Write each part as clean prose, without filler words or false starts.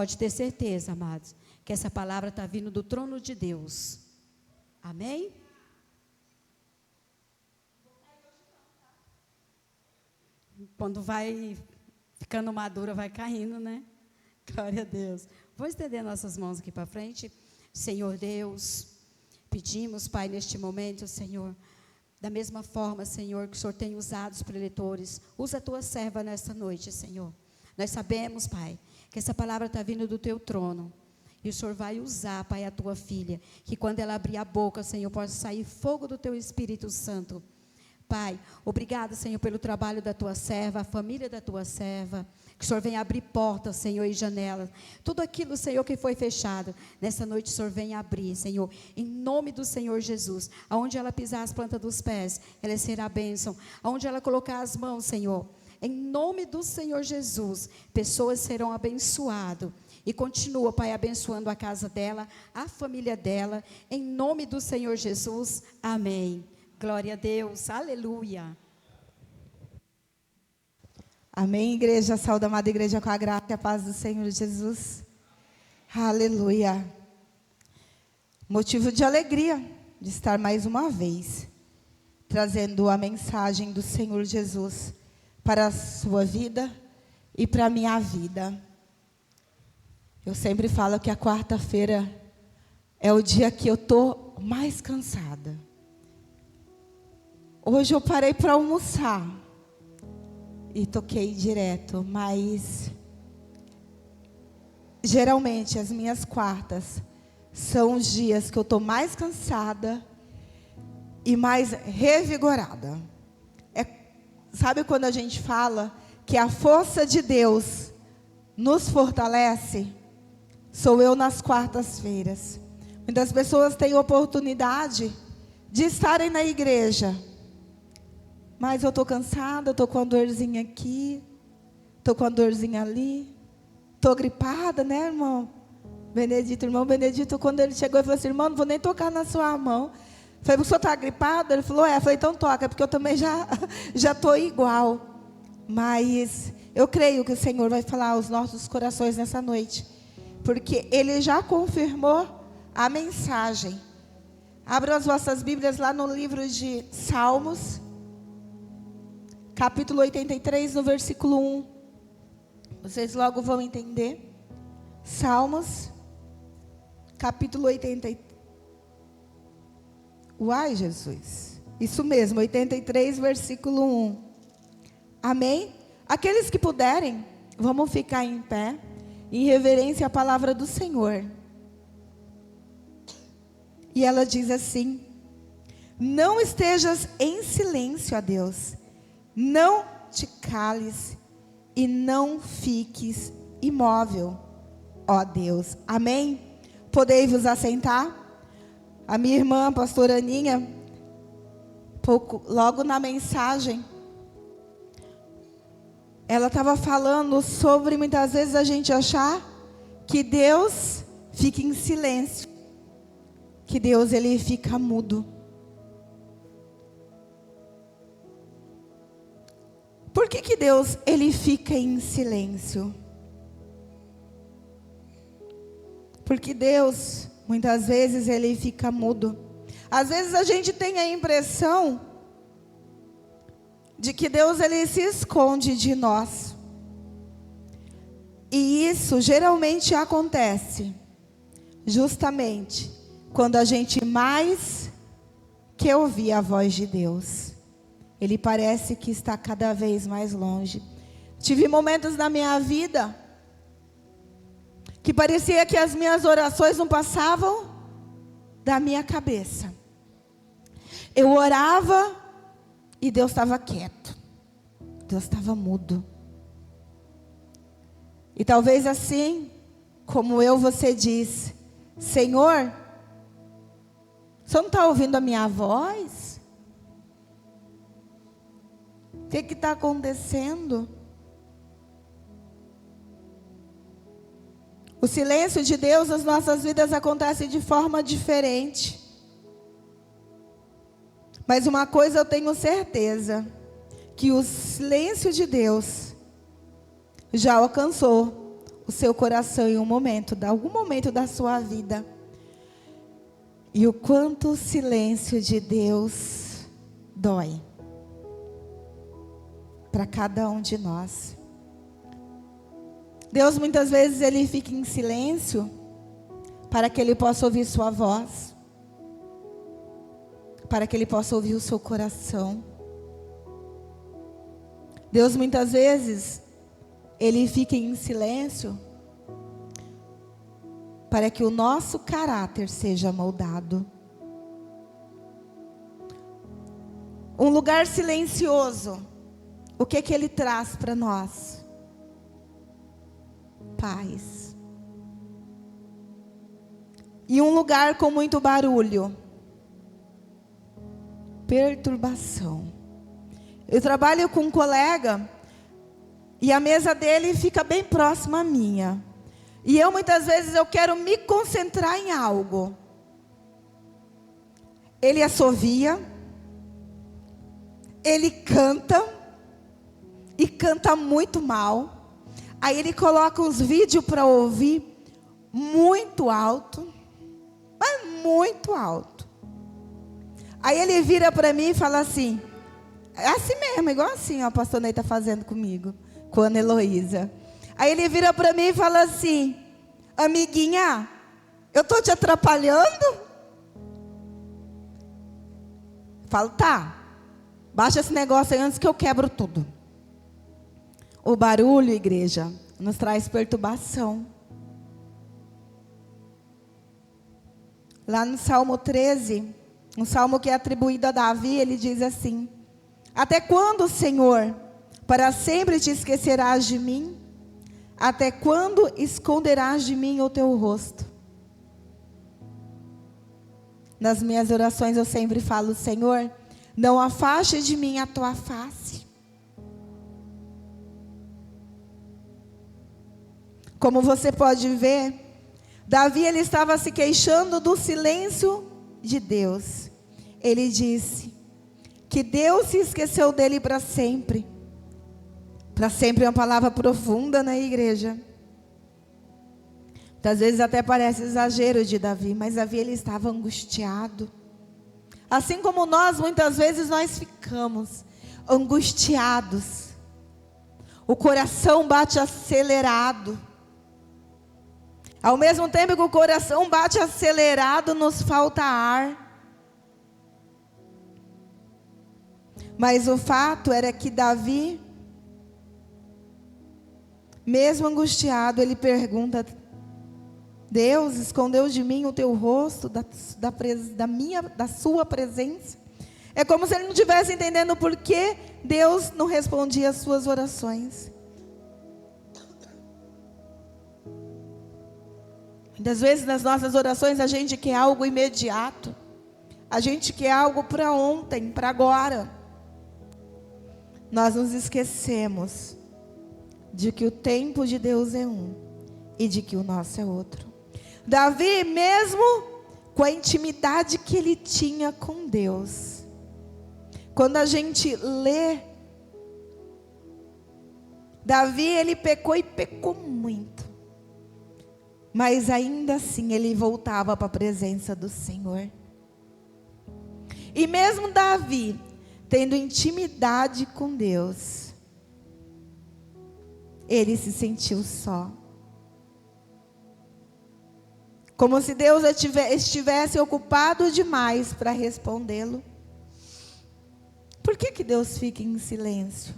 Pode ter certeza, amados, que essa palavra está vindo do trono de Deus. Amém? Quando vai ficando madura, vai caindo, né? Glória a Deus. Vamos estender nossas mãos aqui para frente. Senhor Deus, pedimos, Pai, neste momento, Senhor, da mesma forma, Senhor, que o Senhor tem usado os preletores, usa a tua serva nesta noite, Senhor. Nós sabemos, Pai, que essa palavra está vindo do teu trono. E o Senhor vai usar, Pai, a tua filha, que quando ela abrir a boca, Senhor, possa sair fogo do teu Espírito Santo. Pai, obrigado, Senhor, pelo trabalho da tua serva, a família da tua serva. Que o Senhor venha abrir portas, Senhor, e janelas. Tudo aquilo, Senhor, que foi fechado, nessa noite o Senhor venha abrir, Senhor, em nome do Senhor Jesus. Aonde ela pisar as plantas dos pés, ela será bênção. Aonde ela colocar as mãos, Senhor, em nome do Senhor Jesus, pessoas serão abençoadas. E continua, Pai, abençoando a casa dela, a família dela, em nome do Senhor Jesus. Amém. Glória a Deus, aleluia. Amém, igreja, saúde, amada igreja, com a graça e a paz do Senhor Jesus. Aleluia. Motivo de alegria de estar mais uma vez trazendo a mensagem do Senhor Jesus para a sua vida e para a minha vida. Eu sempre falo que a quarta-feira é o dia que eu estou mais cansada. Hoje eu parei para almoçar e toquei direto, mas geralmente as minhas quartas são os dias que eu estou mais cansada e mais revigorada. Sabe quando a gente fala que a força de Deus nos fortalece? Sou eu nas quartas-feiras. Muitas pessoas têm oportunidade de estarem na igreja, mas eu estou cansada, estou com uma dorzinha aqui, estou com uma dorzinha ali, estou gripada, né, irmão Benedito? Irmão Benedito, quando ele chegou, ele falou assim: irmão, não vou nem tocar na sua mão. Eu falei: o senhor está gripado? Ele falou: é. Eu falei: então toca, porque eu também já estou igual. Mas eu creio que o Senhor vai falar aos nossos corações nessa noite, porque Ele já confirmou a mensagem. Abram as vossas Bíblias lá no livro de Salmos, capítulo 83, no versículo 1. Vocês logo vão entender. Salmos, capítulo 83. Uai, Jesus. Isso mesmo, 83, versículo 1. Amém? Aqueles que puderem, vamos ficar em pé, em reverência à palavra do Senhor. E ela diz assim: não estejas em silêncio, ó Deus, não te cales e não fiques imóvel, ó Deus. Amém? Podei-vos assentar? A minha irmã, a pastora Aninha, logo na mensagem, ela estava falando sobre muitas vezes a gente achar que Deus fica em silêncio, que Deus ele fica mudo. Por que Deus ele fica em silêncio? Porque Deus, muitas vezes, ele fica mudo. Às vezes a gente tem a impressão de que Deus ele se esconde de nós. E isso geralmente acontece justamente quando a gente mais quer ouvir a voz de Deus. Ele parece que está cada vez mais longe. Tive momentos na minha vida que parecia que as minhas orações não passavam da minha cabeça. Eu orava e Deus estava quieto. Deus estava mudo. E talvez assim, como você diz: Senhor, você não está ouvindo a minha voz? O que está acontecendo? O silêncio de Deus nas nossas vidas acontece de forma diferente. Mas uma coisa eu tenho certeza, que o silêncio de Deus já alcançou o seu coração em algum momento da sua vida. E o quanto o silêncio de Deus dói para cada um de nós. Deus muitas vezes ele fica em silêncio para que ele possa ouvir sua voz, para que ele possa ouvir o seu coração. Deus muitas vezes ele fica em silêncio para que o nosso caráter seja moldado. Um lugar silencioso, o que que ele traz para nós? Paz. E um lugar com muito barulho, perturbação. Eu trabalho com um colega e a mesa dele fica bem próxima à minha. E eu muitas vezes eu quero me concentrar em algo. Ele assovia, ele canta e canta muito mal. Aí ele coloca os vídeos para ouvir muito alto, mas muito alto. Aí ele vira para mim e fala assim, é assim mesmo, igual assim, ó, a pastor Ney está fazendo comigo, com a Ana Heloísa. Aí ele vira para mim e fala assim, amiguinha, eu estou te atrapalhando? Falo, tá, baixa esse negócio aí antes que eu quebro tudo. O barulho, igreja, nos traz perturbação. Lá no Salmo 13, um salmo que é atribuído a Davi, ele diz assim, até quando, Senhor, para sempre te esquecerás de mim? Até quando esconderás de mim o teu rosto? Nas minhas orações eu sempre falo, Senhor, não afaste de mim a tua face. Como você pode ver, Davi ele estava se queixando do silêncio de Deus. Ele disse que Deus se esqueceu dele para sempre. Para sempre é uma palavra profunda na igreja. Muitas vezes até parece exagero de Davi, mas Davi ele estava angustiado. Assim como nós, muitas vezes nós ficamos angustiados. O coração bate acelerado. Ao mesmo tempo que o coração bate acelerado, nos falta ar. Mas o fato era que Davi, mesmo angustiado, ele pergunta, Deus escondeu de mim o teu rosto, da sua presença? É como se ele não estivesse entendendo por que Deus não respondia às suas orações. Muitas vezes nas nossas orações a gente quer algo imediato. A gente quer algo para ontem, para agora. Nós nos esquecemos de que o tempo de Deus é um e de que o nosso é outro. Davi, mesmo com a intimidade que ele tinha com Deus, quando a gente lê, Davi ele pecou e pecou muito, mas ainda assim ele voltava para a presença do Senhor. E mesmo Davi tendo intimidade com Deus, ele se sentiu só. Como se Deus estivesse ocupado demais para respondê-lo. Por que Deus fica em silêncio?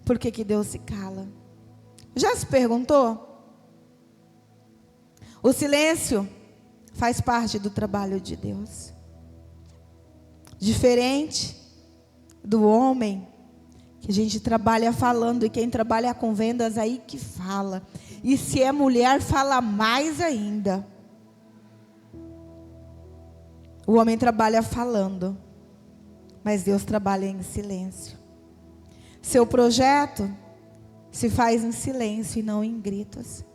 Por que Deus se cala? Já se perguntou? O silêncio faz parte do trabalho de Deus. Diferente do homem, que a gente trabalha falando, e quem trabalha com vendas aí que fala. E se é mulher, fala mais ainda. O homem trabalha falando, mas Deus trabalha em silêncio. Seu projeto se faz em silêncio e não em gritos.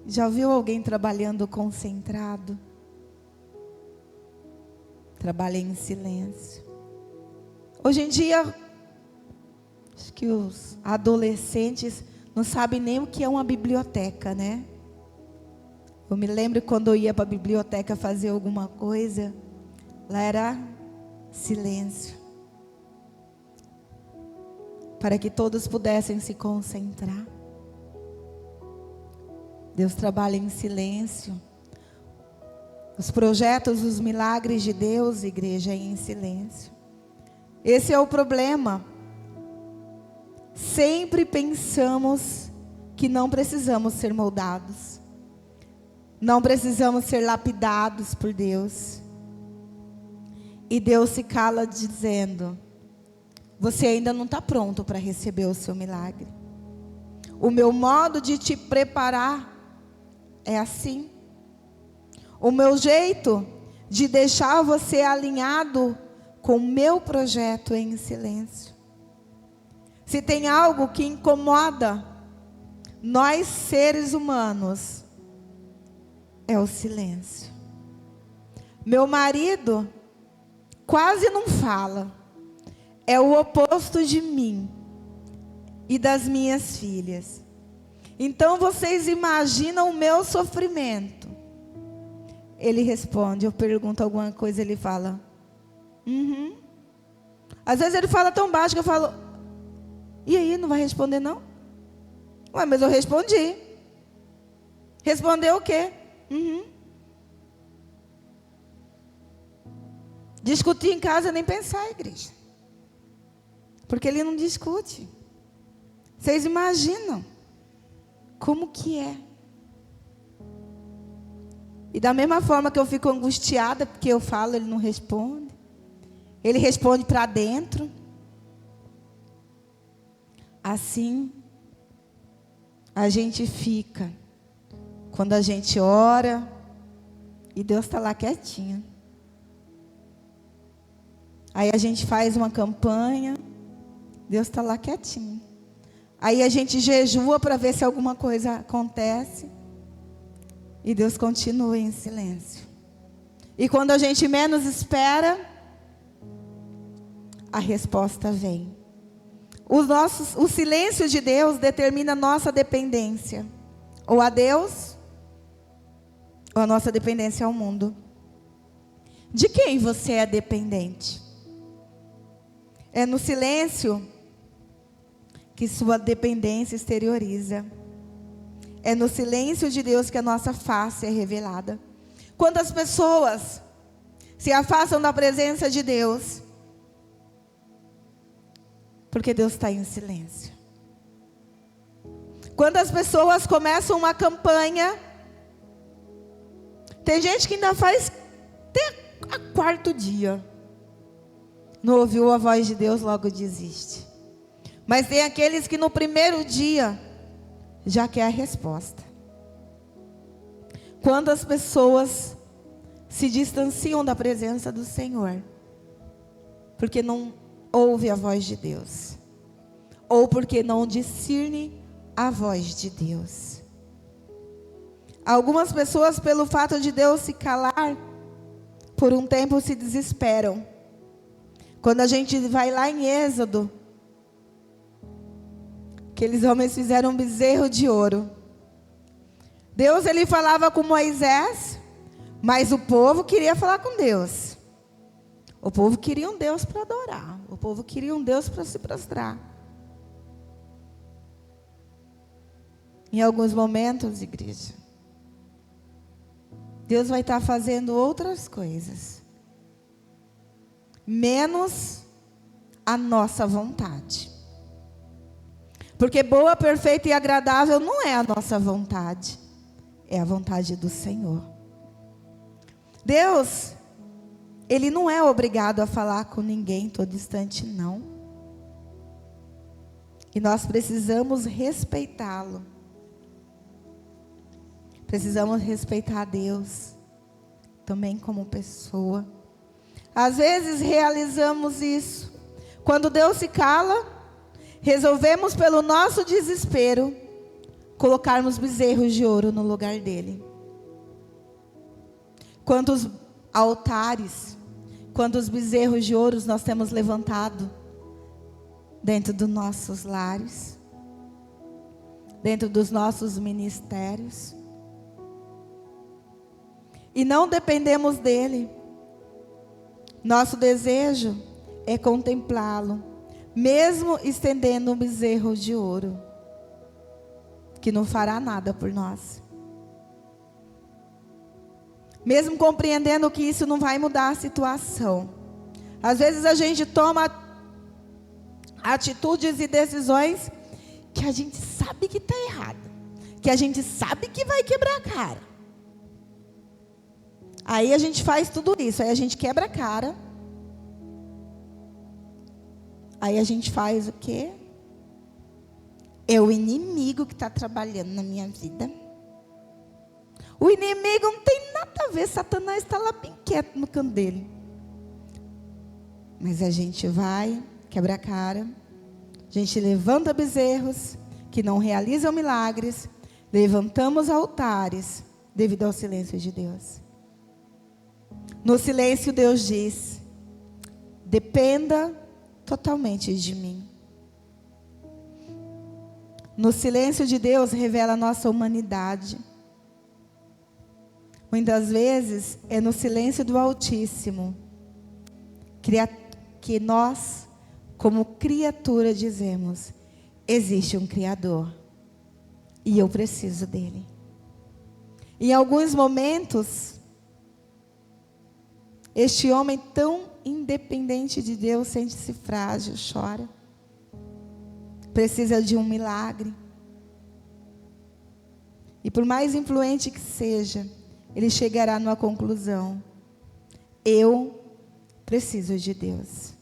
Já ouviu alguém trabalhando concentrado? Trabalha em silêncio. Hoje em dia, acho que que os adolescentes não sabem nem o que é uma biblioteca, né? Eu me lembro quando eu ia para a biblioteca fazer alguma coisa, lá era silêncio, para que todos pudessem se concentrar. Deus trabalha em silêncio. Os projetos, os milagres de Deus, igreja, é em silêncio. Esse é o problema. Sempre pensamos que não precisamos ser moldados, não precisamos ser lapidados por Deus. E Deus se cala dizendo: você ainda não está pronto para receber o seu milagre. O meu modo de te preparar é assim. O meu jeito de deixar você alinhado com o meu projeto é em silêncio. Se tem algo que incomoda nós seres humanos, é o silêncio. Meu marido quase não fala. É o oposto de mim e das minhas filhas. Então vocês imaginam o meu sofrimento. Ele responde, eu pergunto alguma coisa, ele fala, Às vezes ele fala tão baixo que eu falo, e aí, não vai responder não? Ué, mas eu respondi. Respondeu o quê? Discutir em casa, nem pensar, igreja. Porque ele não discute. Vocês imaginam como que é? E da mesma forma que eu fico angustiada, porque eu falo, ele não responde. Ele responde para dentro. Assim, a gente fica, quando a gente ora, e Deus está lá quietinho. Aí a gente faz uma campanha, Deus está lá quietinho. Aí a gente jejua para ver se alguma coisa acontece, e Deus continua em silêncio. E quando a gente menos espera, a resposta vem. O silêncio de Deus determina a nossa dependência, ou a Deus, ou a nossa dependência ao mundo. De quem você é dependente? É no silêncio que sua dependência exterioriza. É no silêncio de Deus que a nossa face é revelada. Quantas pessoas se afastam da presença de Deus? Porque Deus está em silêncio. Quantas pessoas começam uma campanha? Tem gente que ainda faz até a quarto dia. Não ouviu a voz de Deus, logo desiste. Mas tem aqueles que no primeiro dia já quer a resposta. Quantas pessoas se distanciam da presença do Senhor? Porque não ouve a voz de Deus, ou porque não discerne a voz de Deus. Algumas pessoas, pelo fato de Deus se calar, por um tempo se desesperam. Quando a gente vai lá em Êxodo, aqueles homens fizeram um bezerro de ouro. Deus, ele falava com Moisés, mas o povo queria falar com Deus. O povo queria um Deus para adorar. O povo queria um Deus para se prostrar. Em alguns momentos, igreja, Deus vai estar fazendo outras coisas, menos a nossa vontade. Porque boa, perfeita e agradável não é a nossa vontade, é a vontade do Senhor. Deus, Ele não é obrigado a falar com ninguém todo instante, não. E nós precisamos respeitá-lo. Precisamos respeitar a Deus, também como pessoa. Às vezes realizamos isso. Quando Deus se cala, resolvemos pelo nosso desespero colocarmos bezerros de ouro no lugar dele. Quantos altares, quantos bezerros de ouro nós temos levantado dentro dos nossos lares, dentro dos nossos ministérios. E não dependemos dele. Nosso desejo é contemplá-lo, mesmo estendendo um bezerro de ouro, que não fará nada por nós. Mesmo compreendendo que isso não vai mudar a situação. Às vezes a gente toma atitudes e decisões que a gente sabe que está errado, que a gente sabe que vai quebrar a cara. Aí a gente faz tudo isso, aí a gente quebra a cara. Aí a gente faz o quê? É o inimigo que está trabalhando na minha vida. O inimigo não tem nada a ver, Satanás está lá bem quieto no canto dele. Mas a gente vai, quebra a cara, a gente levanta bezerros que não realizam milagres, levantamos altares devido ao silêncio de Deus. No silêncio Deus diz: dependa totalmente de mim. No silêncio de Deus revela a nossa humanidade. Muitas vezes é no silêncio do Altíssimo que nós, como criatura, dizemos: existe um Criador e eu preciso dele. Em alguns momentos, este homem tão independente de Deus sente-se frágil, chora, precisa de um milagre. E por mais influente que seja, ele chegará numa conclusão: eu preciso de Deus.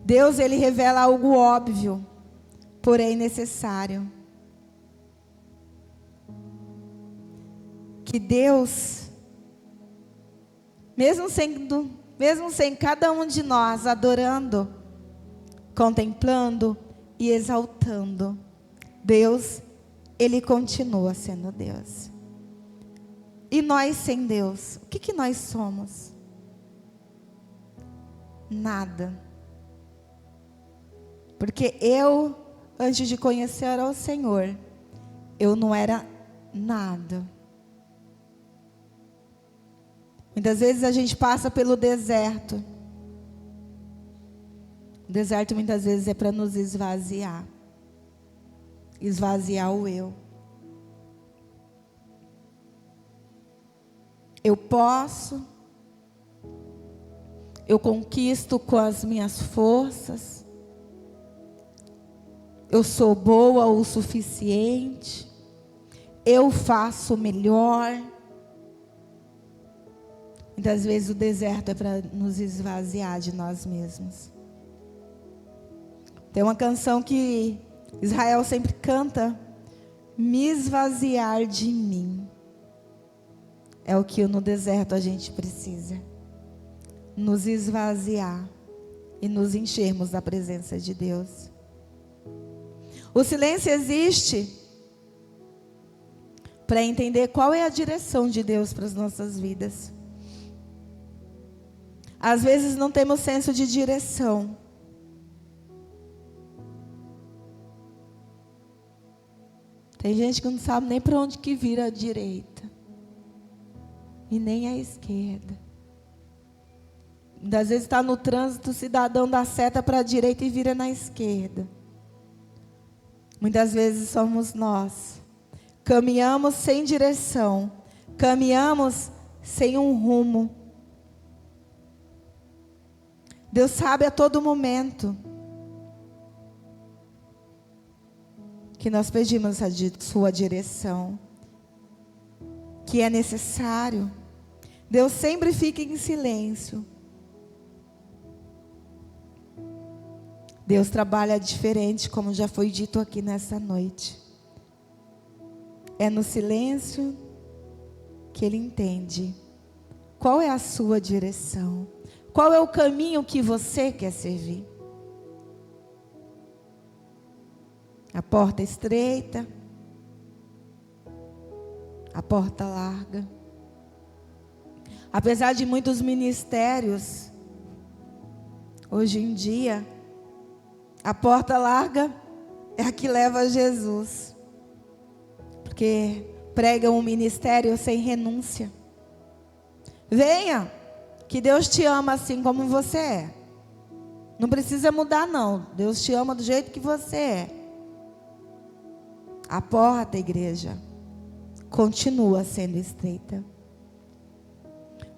Deus, ele revela algo óbvio, porém necessário. Que Deus, mesmo sem cada um de nós adorando, contemplando e exaltando, Deus, ele continua sendo Deus. E nós sem Deus, o que nós somos? Nada. Porque eu, antes de conhecer ao Senhor, eu não era nada. Muitas vezes a gente passa pelo deserto. O deserto muitas vezes é para nos esvaziar. Esvaziar o eu. Eu posso. Eu conquisto com as minhas forças. Eu sou boa o suficiente. Eu faço melhor. Muitas vezes o deserto é para nos esvaziar de nós mesmos. Tem uma canção que Israel sempre canta: me esvaziar de mim. É o que no deserto a gente precisa. Nos esvaziar e nos enchermos da presença de Deus. O silêncio existe para entender qual é a direção de Deus para as nossas vidas. Às vezes não temos senso de direção. Tem gente que não sabe nem para onde que vira a direita. E nem a esquerda. Às vezes está no trânsito, o cidadão dá seta para a direita e vira na esquerda. Muitas vezes somos nós. Caminhamos sem direção. Caminhamos sem um rumo. Deus sabe a todo momento que nós pedimos a sua direção, que é necessário. Deus sempre fica em silêncio. Deus trabalha diferente, como já foi dito aqui nessa noite. É no silêncio que Ele entende qual é a sua direção. Qual é o caminho que você quer servir? A porta estreita, a porta larga. Apesar de muitos ministérios Hoje em dia, a porta larga é a que leva a Jesus. Porque pregam um ministério sem renúncia. Venha, que Deus te ama assim como você é. Não precisa mudar não. Deus te ama do jeito que você é. A porta, igreja, continua sendo estreita.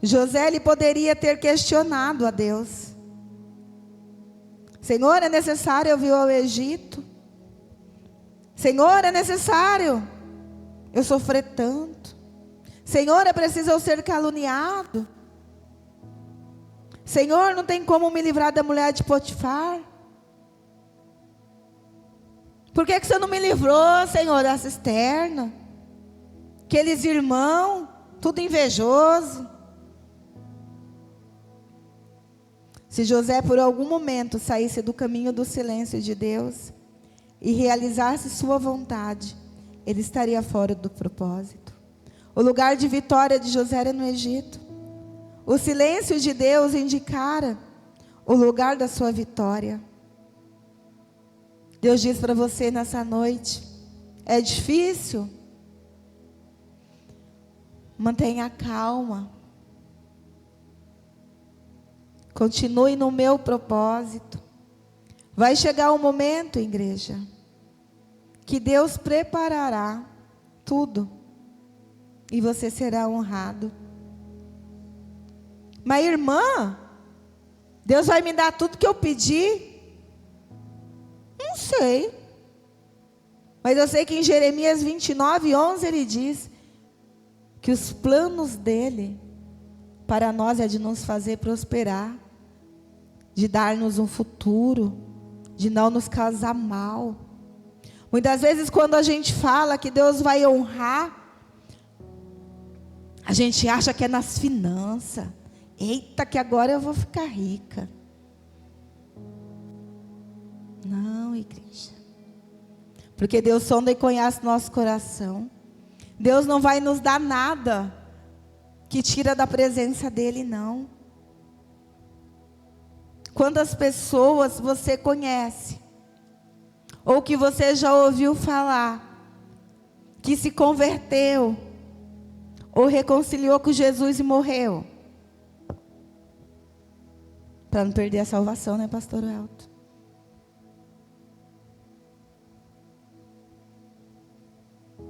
José, ele poderia ter questionado a Deus. Senhor, é necessário eu vir ao Egito? Senhor, é necessário eu sofrer tanto? Senhor, é preciso eu ser caluniado? Senhor, não tem como me livrar da mulher de Potifar? Por que você não me livrou, Senhor, da cisterna? Aqueles irmãos, tudo invejoso. Se José por algum momento saísse do caminho do silêncio de Deus e realizasse sua vontade, ele estaria fora do propósito. O lugar de vitória de José era no Egito. O silêncio de Deus indicara o lugar da sua vitória. Deus diz para você nessa noite: é difícil? Mantenha calma. Continue no meu propósito. Vai chegar um momento, igreja, que Deus preparará tudo e você será honrado. Mas irmã, Deus vai me dar tudo que eu pedi? Não sei. Mas eu sei que em Jeremias 29:11 ele diz que os planos dele para nós é de nos fazer prosperar, de dar-nos um futuro, de não nos causar mal. Muitas vezes quando a gente fala que Deus vai honrar, a gente acha que é nas finanças. Eita, que agora eu vou ficar rica. Não, igreja. Porque Deus sonda e conhece nosso coração. Deus não vai nos dar nada que tira da presença dEle, não. Quantas pessoas você conhece, ou que você já ouviu falar, que se converteu, ou reconciliou com Jesus e morreu? Para não perder a salvação, né, pastor Elton?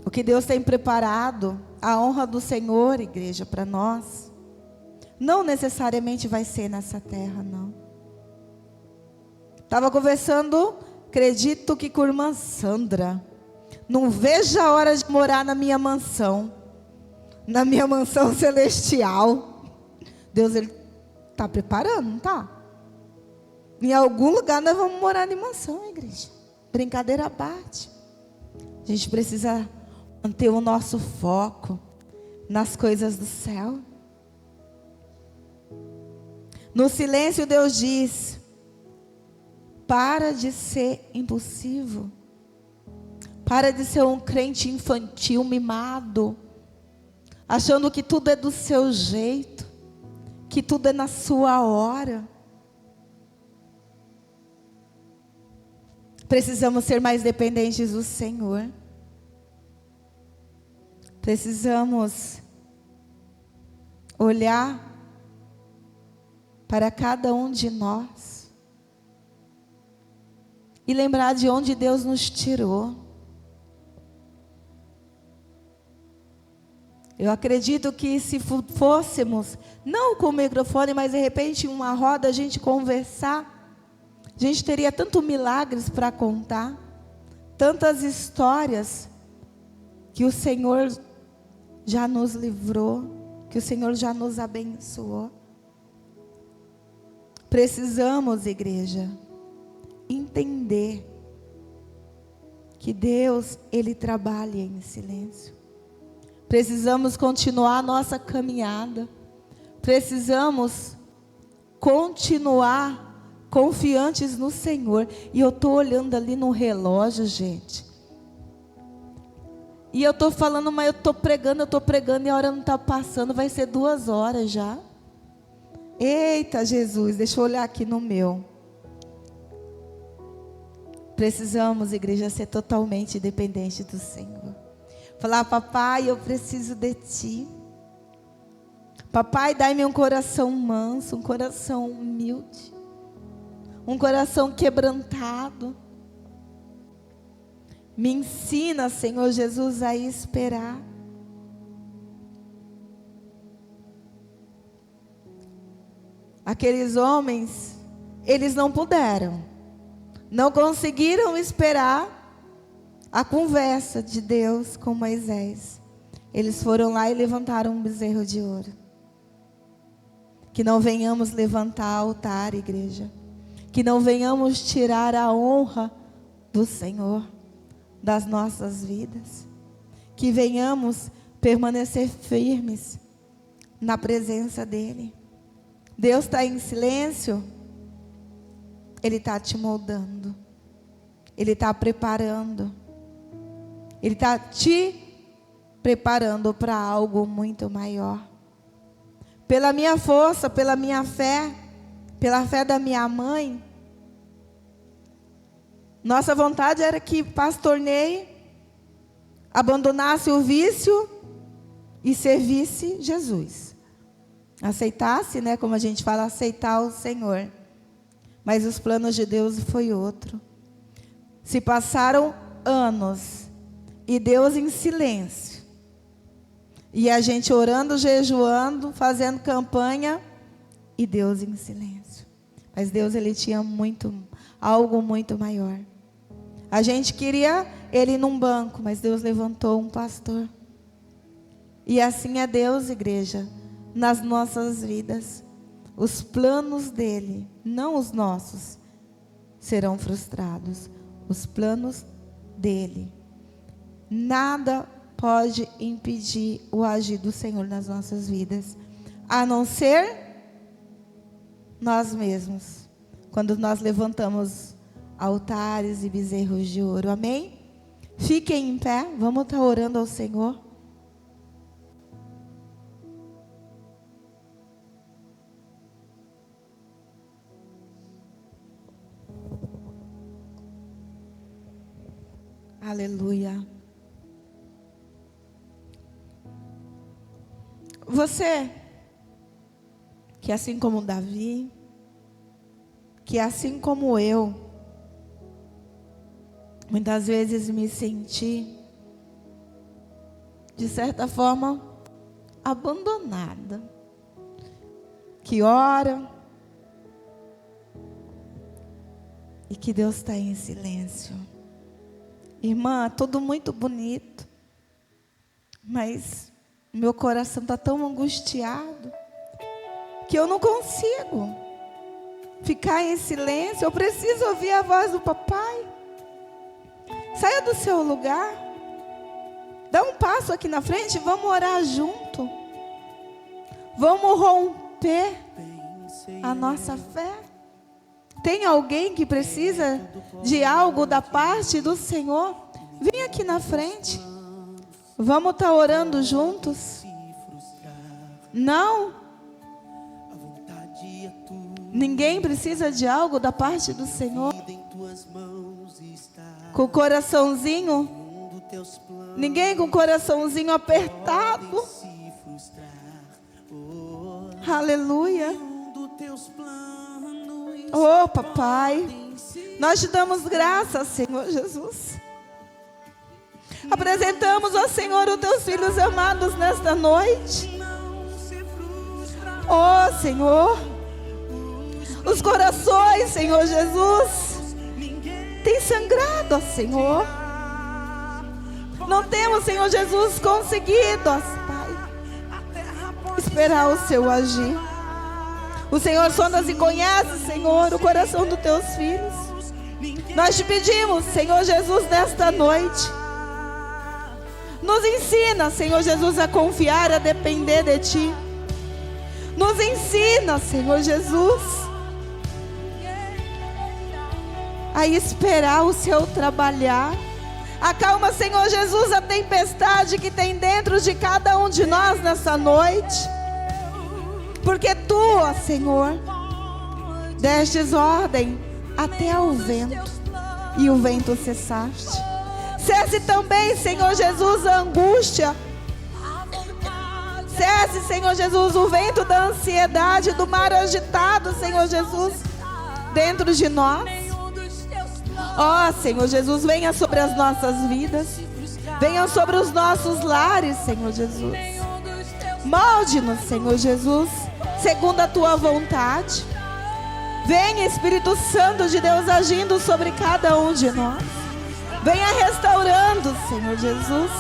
O que Deus tem preparado, a honra do Senhor, igreja, para nós, não necessariamente vai ser nessa terra, não. Estava conversando, acredito que com a irmã Sandra. Não vejo a hora de morar na minha mansão celestial. Deus, Ele está preparando, não está? Em algum lugar nós vamos morar em mansão, igreja. Brincadeira à parte. A gente precisa manter o nosso foco nas coisas do céu. No silêncio Deus diz: para de ser impulsivo. Para de ser um crente infantil, mimado, achando que tudo é do seu jeito, que tudo é na sua hora. Precisamos ser mais dependentes do Senhor. Precisamos olhar para cada um de nós e lembrar de onde Deus nos tirou. Eu acredito que se fôssemos, não com o microfone, mas de repente em uma roda, a gente conversar, a gente teria tantos milagres para contar, tantas histórias que o Senhor já nos livrou, que o Senhor já nos abençoou. Precisamos, igreja, entender que Deus, Ele trabalha em silêncio. Precisamos continuar a nossa caminhada. Precisamos continuar confiantes no Senhor. E eu estou olhando ali no relógio, gente. E eu estou falando, mas eu estou pregando e a hora não está passando. Vai ser 2 horas já. Eita, Jesus, deixa eu olhar aqui no meu. Precisamos, igreja, ser totalmente dependente do Senhor. Falar: papai, eu preciso de ti. Papai, dai-me um coração manso, um coração humilde, um coração quebrantado. Me ensina, Senhor Jesus, a esperar. Aqueles homens, eles não puderam, não conseguiram esperar a conversa de Deus com Moisés. Eles foram lá e levantaram um bezerro de ouro. Que não venhamos levantar altar, igreja. Que não venhamos tirar a honra do Senhor das nossas vidas. Que venhamos permanecer firmes na presença dEle. Deus está em silêncio. Ele está te moldando. Ele está preparando. Ele está te preparando para algo muito maior. Pela minha força, pela minha fé, pela fé da minha mãe, nossa vontade era que pastor Ney abandonasse o vício e servisse Jesus. Aceitasse, né, como a gente fala, aceitar o Senhor. Mas os planos de Deus foi outro. Se passaram anos e Deus em silêncio. E a gente orando, jejuando, fazendo campanha e Deus em silêncio. Mas Deus, Ele tinha algo muito maior. A gente queria Ele num banco, mas Deus levantou um pastor. E assim é Deus, igreja, nas nossas vidas. Os planos dEle, não os nossos, serão frustrados. Os planos dEle. Nada pode impedir o agir do Senhor nas nossas vidas, a não ser nós mesmos, quando nós levantamos altares e bezerros de ouro. Amém? Fiquem em pé, vamos estar orando ao Senhor. Aleluia. Você, que assim como Davi, que assim como eu, muitas vezes me senti, de certa forma, abandonada. Que ora, e que Deus está em silêncio. Irmã, tudo muito bonito, mas meu coração está tão angustiado que eu não consigo ficar em silêncio. Eu preciso ouvir a voz do papai. Saia do seu lugar, dá um passo aqui na frente, vamos orar junto. Vamos romper a nossa fé. Tem alguém que precisa de algo da parte do Senhor? Vem aqui na frente. Vamos estar orando juntos. Não? Ninguém precisa de algo da parte do Senhor? Com o coraçãozinho? Ninguém com o coraçãozinho apertado? Aleluia. Oh, papai, nós te damos graças, Senhor Jesus. Apresentamos ao Senhor os teus filhos amados nesta noite. Oh, Senhor, os corações, Senhor Jesus, têm sangrado, ó Senhor. Não temos, Senhor Jesus, conseguido, ó Pai, esperar o seu agir. O Senhor sonda e conhece, Senhor, o coração dos teus filhos. Nós te pedimos, Senhor Jesus, nesta noite, nos ensina, Senhor Jesus, a confiar, a depender de Ti. Nos ensina, Senhor Jesus, a esperar o Seu trabalhar. Acalma, Senhor Jesus, a tempestade que tem dentro de cada um de nós nessa noite. Porque tu, ó Senhor, destes ordem até ao vento, e o vento cessaste. Cesse também, Senhor Jesus, a angústia. Cesse, Senhor Jesus, o vento da ansiedade, do mar agitado, Senhor Jesus, dentro de nós. Ó Senhor Jesus, venha sobre as nossas vidas, venha sobre os nossos lares, Senhor Jesus. Molde-nos, Senhor Jesus, segundo a tua vontade. Venha, Espírito Santo de Deus, agindo sobre cada um de nós. Venha restaurando, Senhor Jesus,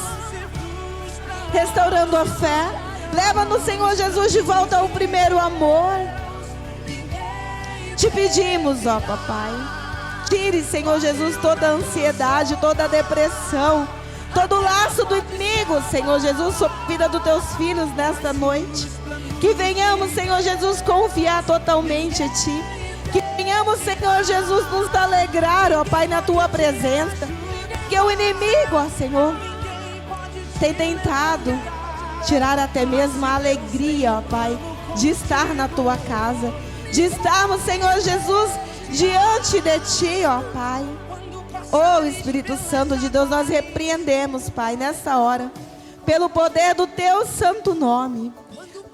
restaurando a fé. Leva-nos, Senhor Jesus, de volta ao primeiro amor. Te pedimos, ó Papai, tire, Senhor Jesus, toda a ansiedade, toda a depressão, todo o laço do inimigo, Senhor Jesus, sobre a vida dos teus filhos nesta noite. Que venhamos, Senhor Jesus, confiar totalmente em Ti. Que venhamos, Senhor Jesus, nos alegrar, ó Pai, na Tua presença. Que o inimigo, ó Senhor, tem tentado tirar até mesmo a alegria, ó Pai, de estar na Tua casa, de estarmos, Senhor Jesus, diante de Ti, ó Pai. Oh Espírito Santo de Deus, nós repreendemos, Pai, nessa hora, pelo poder do Teu santo nome,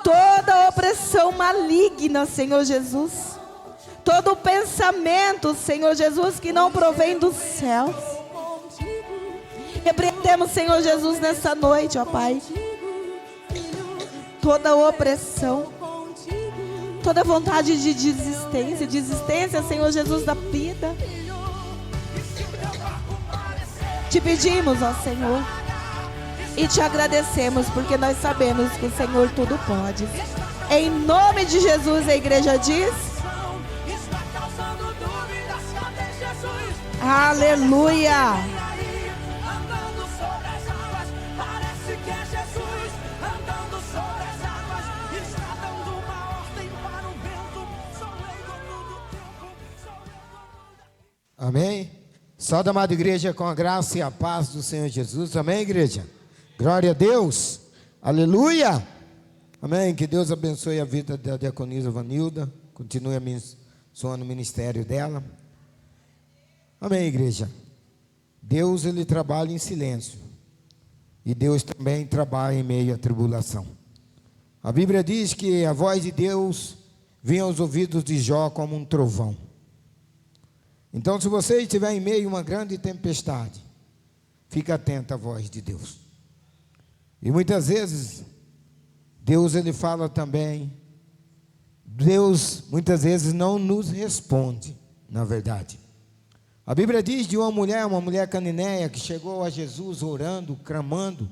toda opressão maligna, Senhor Jesus, todo pensamento, Senhor Jesus, que não provém dos céus. Repreendemos, Senhor Jesus, nessa noite, ó Pai, toda opressão, toda vontade de desistência, Senhor Jesus, da vida. Te pedimos, ó Senhor, e te agradecemos, porque nós sabemos que o Senhor tudo pode. Em nome de Jesus, a igreja diz: aleluia. Amém? Salve, amada igreja, com a graça e a paz do Senhor Jesus. Amém, igreja? Glória a Deus. Aleluia. Amém. Que Deus abençoe a vida da diaconisa Vanilda. Continue abençoando o ministério dela. Amém, igreja? Deus, Ele trabalha em silêncio. E Deus também trabalha em meio à tribulação. A Bíblia diz que a voz de Deus vinha aos ouvidos de Jó como um trovão. Então, se você estiver em meio a uma grande tempestade, fique atento à voz de Deus. E muitas vezes, Deus, Ele fala também. Deus, muitas vezes, não nos responde, na verdade. A Bíblia diz de uma mulher cananeia, que chegou a Jesus orando, clamando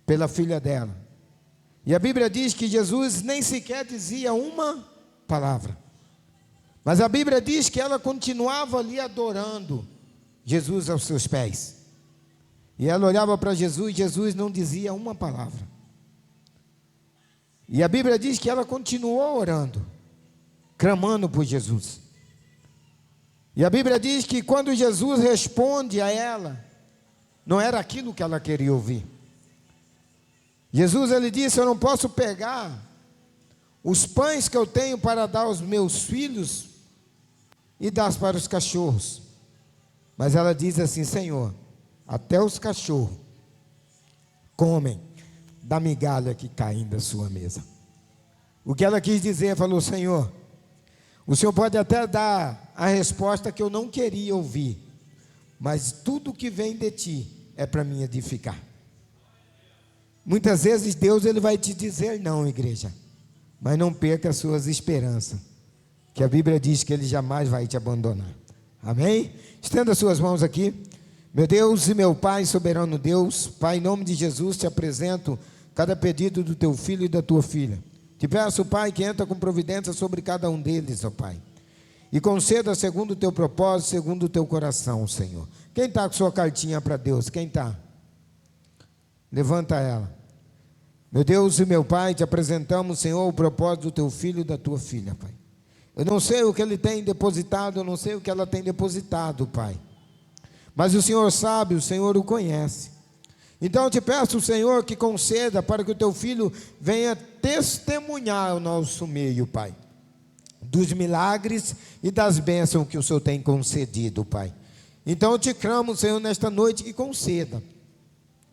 pela filha dela. E a Bíblia diz que Jesus nem sequer dizia uma palavra. Mas a Bíblia diz que ela continuava ali adorando Jesus aos seus pés. E ela olhava para Jesus e Jesus não dizia uma palavra. E a Bíblia diz que ela continuou orando, clamando por Jesus. E a Bíblia diz que quando Jesus responde a ela, não era aquilo que ela queria ouvir. Jesus, Ele disse: eu não posso pegar os pães que eu tenho para dar aos meus filhos e dar para os cachorros. Mas ela diz assim: Senhor, até os cachorros comem da migalha que cai da sua mesa. O que ela quis dizer, falou: Senhor, o Senhor pode até dar a resposta que eu não queria ouvir, mas tudo que vem de Ti é para me edificar. Muitas vezes Deus, Ele vai te dizer não, igreja, mas não perca as suas esperanças, que a Bíblia diz que Ele jamais vai te abandonar. Amém? Estenda suas mãos aqui. Meu Deus e meu Pai, soberano Deus, Pai, em nome de Jesus, te apresento cada pedido do teu filho e da tua filha. Te peço, Pai, que entra com providência sobre cada um deles, ó Pai, e conceda segundo o teu propósito, segundo o teu coração, Senhor. Quem está com sua cartinha para Deus? Quem está? Levanta ela. Meu Deus e meu Pai, te apresentamos, Senhor, o propósito do teu filho e da tua filha, Pai. Eu não sei o que ele tem depositado, eu não sei o que ela tem depositado, Pai, mas o Senhor sabe, o Senhor o conhece. Então eu te peço, Senhor, que conceda para que o teu filho venha testemunhar o nosso meio, Pai, dos milagres e das bênçãos que o Senhor tem concedido, Pai. Então eu te clamo, Senhor, nesta noite que conceda,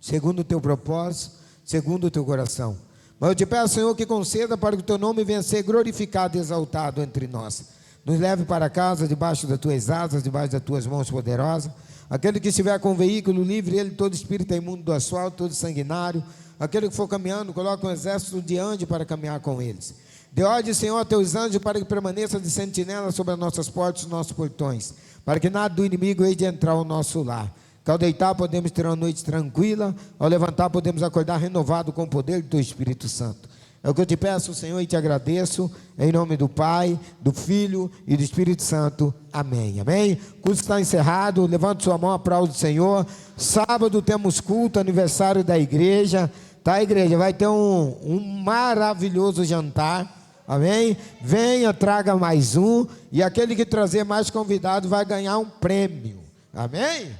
segundo o teu propósito, segundo o teu coração. Mas eu te peço, Senhor, que conceda para que o teu nome venha ser glorificado e exaltado entre nós. Nos leve para casa, debaixo das tuas asas, debaixo das tuas mãos poderosas. Aquele que estiver com o veículo livre, ele, todo espírito imundo do asfalto, todo sanguinário. Aquele que for caminhando, coloca um exército de anjos para caminhar com eles. Dê ordem, Senhor, a teus anjos para que permaneça de sentinela sobre as nossas portas e os nossos portões, para que nada do inimigo hei de entrar ao nosso lar. Que ao deitar podemos ter uma noite tranquila, ao levantar podemos acordar renovado com o poder do teu Espírito Santo. É o que eu te peço, Senhor, e te agradeço, em nome do Pai, do Filho e do Espírito Santo. Amém, amém. O culto está encerrado, levante sua mão, aplaude o Senhor. Sábado temos culto, aniversário da igreja, tá, igreja? Vai ter um maravilhoso jantar, amém? Venha, traga mais um, e aquele que trazer mais convidado vai ganhar um prêmio, amém?